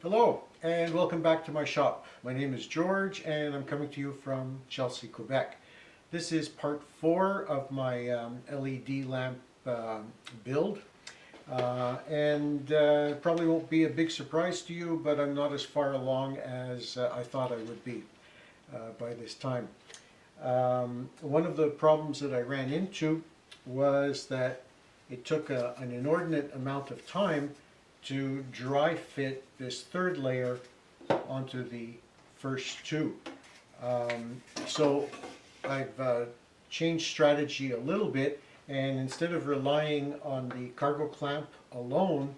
Hello and welcome back to my shop. My name is George and I'm coming to you from Chelsea, Quebec. This is part 4 of my LED lamp build and probably won't be a big surprise to you, but I'm not as far along as I thought I would be by this time. One of the problems that I ran into was that it took an inordinate amount of time to dry fit this third layer onto the first two. So I've changed strategy a little bit, and instead of relying on the cargo clamp alone,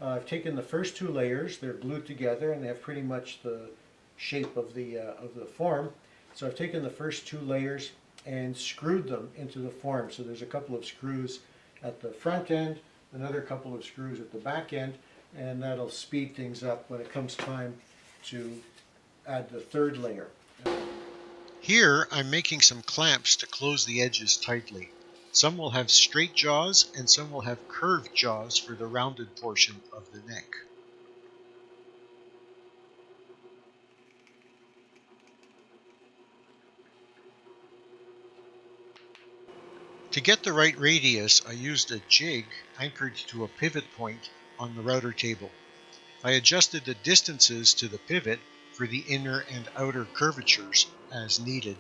I've taken the first two layers. They're glued together and they have pretty much the shape of the form. So I've taken the first two layers and screwed them into the form. So there's a couple of screws at the front end, another couple of screws at the back end, and that'll speed things up when it comes time to add the third layer. Here I'm making some clamps to close the edges tightly. Some will have straight jaws and some will have curved jaws for the rounded portion of the neck. To get the right radius, I used a jig anchored to a pivot point on the router table. I adjusted the distances to the pivot for the inner and outer curvatures as needed.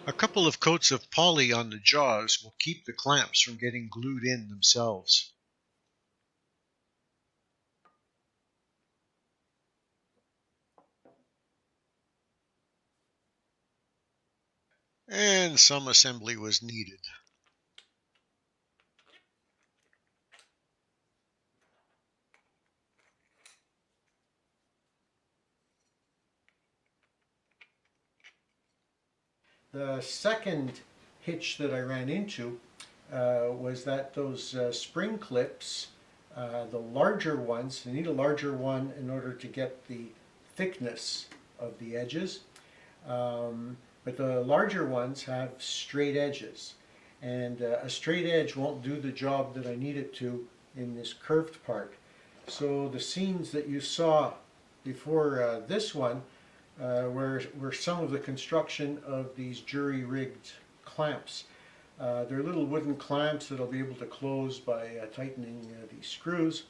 A couple of coats of poly on the jaws will keep the clamps from getting glued in themselves. And some assembly was needed. The second hitch that I ran into was that those spring clips, the larger ones, you need a larger one in order to get the thickness of the edges. But the larger ones have straight edges, and a straight edge won't do the job that I need it to in this curved part. So the seams that you saw before this one were some of the construction of these jury-rigged clamps. They're little wooden clamps that I'll be able to close by tightening these screws,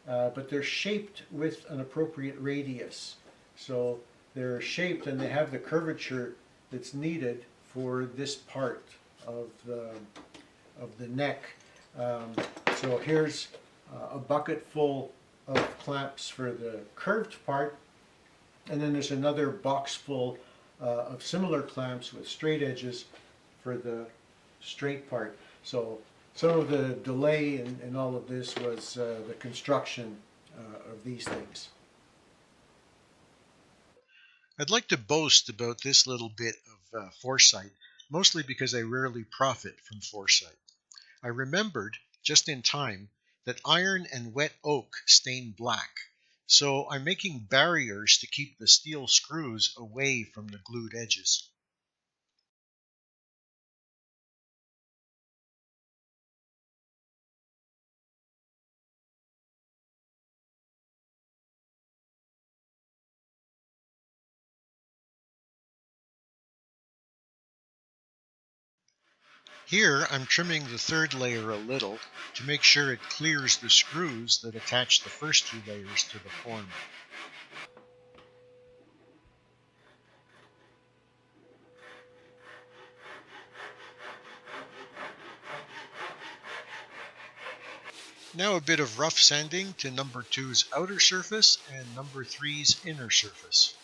but they're shaped with an appropriate radius. So they're shaped and they have the curvature that's needed for this part of the neck. So here's a bucket full of clamps for the curved part, and then there's another box full of similar clamps with straight edges for the straight part. So some of the delay in all of this was the construction of these things. I'd like to boast about this little bit of foresight, mostly because I rarely profit from foresight. I remembered, just in time, that iron and wet oak stain black, so I'm making barriers to keep the steel screws away from the glued edges. Here I'm trimming the third layer a little to make sure it clears the screws that attach the first two layers to the form. Now a bit of rough sanding to number 2's outer surface and number 3's inner surface.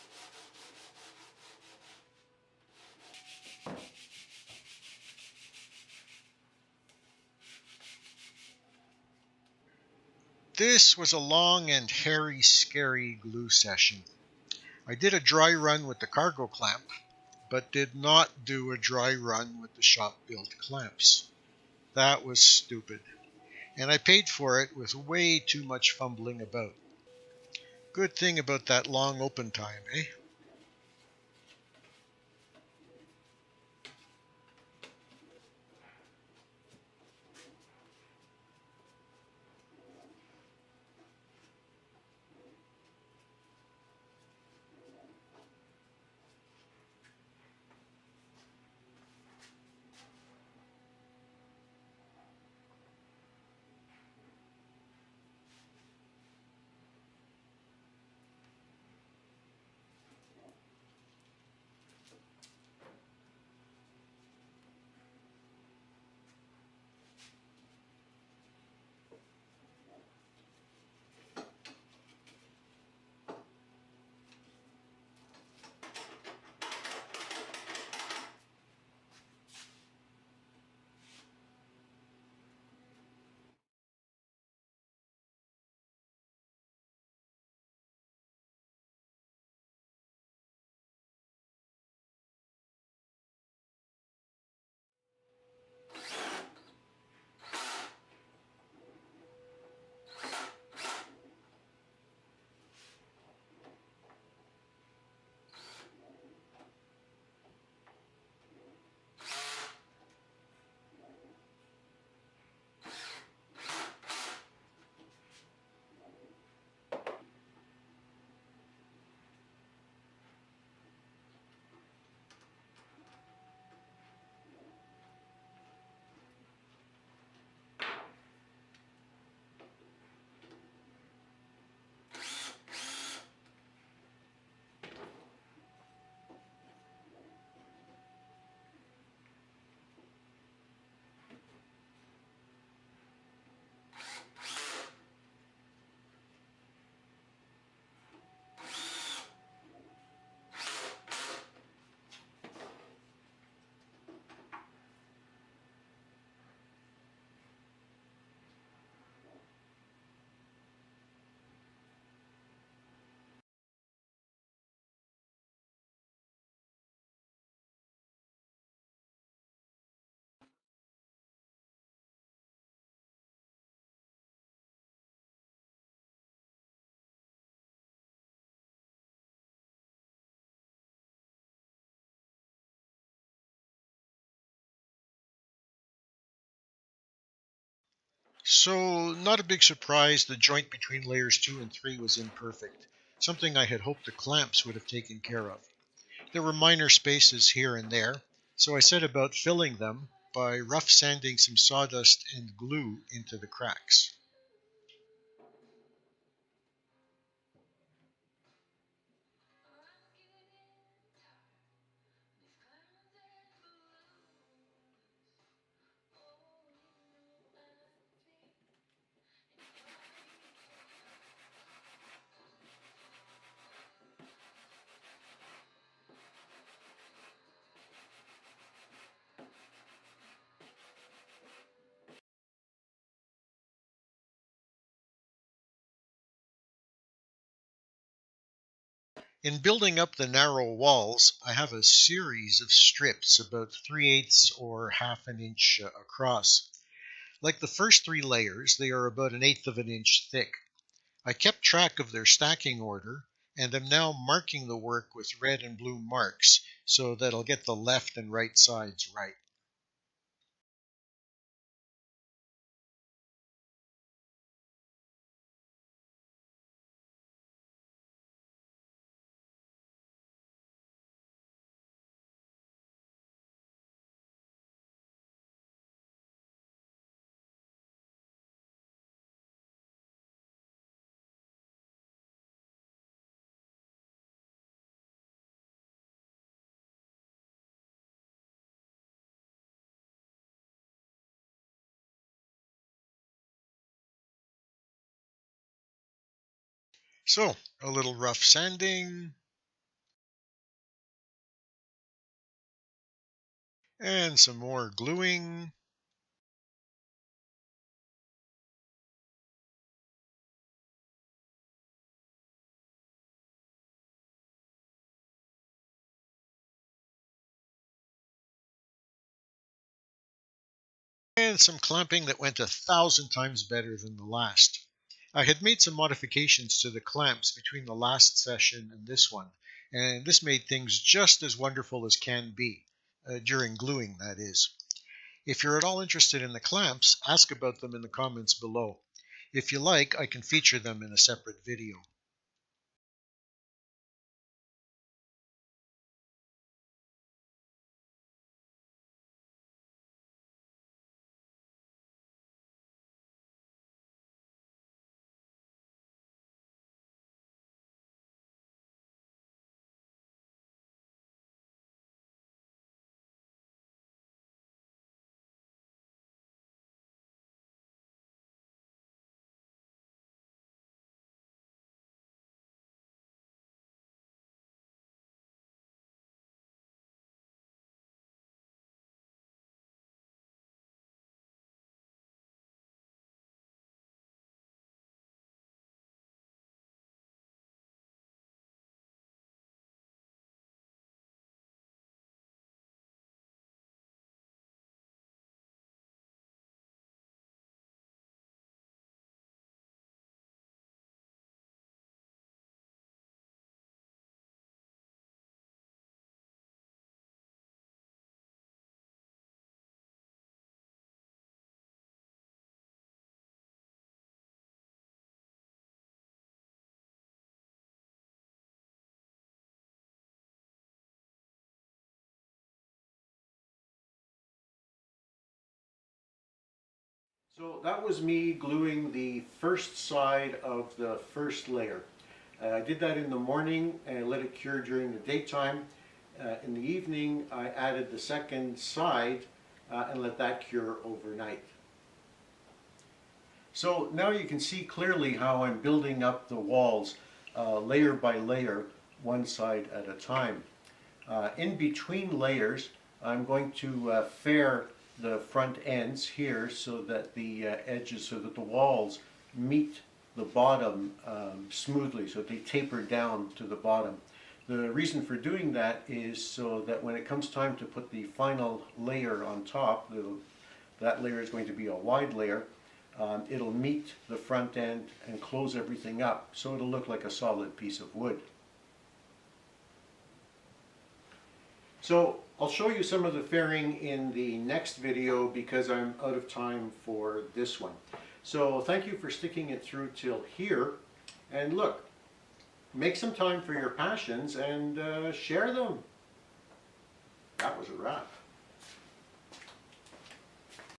This was a long and hairy, scary glue session. I did a dry run with the cargo clamp, but did not do a dry run with the shop-built clamps. That was stupid, and I paid for it with way too much fumbling about. Good thing about that long open time, eh? So, not a big surprise, the joint between layers 2 and 3 was imperfect, something I had hoped the clamps would have taken care of. There were minor spaces here and there, so I set about filling them by rough sanding some sawdust and glue into the cracks. In building up the narrow walls, I have a series of strips about 3/8 or half an inch across. Like the first 3 layers, they are about an eighth of an inch thick. I kept track of their stacking order and am now marking the work with red and blue marks so that I'll get the left and right sides right. So, a little rough sanding and some more gluing. And some clamping that went 1,000 times better than the last. I had made some modifications to the clamps between the last session and this one, and this made things just as wonderful as can be, during gluing, that is. If you're at all interested in the clamps, ask about them in the comments below. If you like, I can feature them in a separate video. So that was me gluing the first side of the first layer. I did that in the morning and let it cure during the daytime. In the evening, I added the second side and let that cure overnight. So now you can see clearly how I'm building up the walls layer by layer, one side at a time. In between layers, I'm going to fair the front ends here so that the edges, so that the walls meet the bottom smoothly, so they taper down to the bottom. The reason for doing that is so that when it comes time to put the final layer on top, that layer is going to be a wide layer, it'll meet the front end and close everything up, so it'll look like a solid piece of wood. So I'll show you some of the fairing in the next video because I'm out of time for this one. So thank you for sticking it through till here. And look, make some time for your passions and share them. That was a wrap.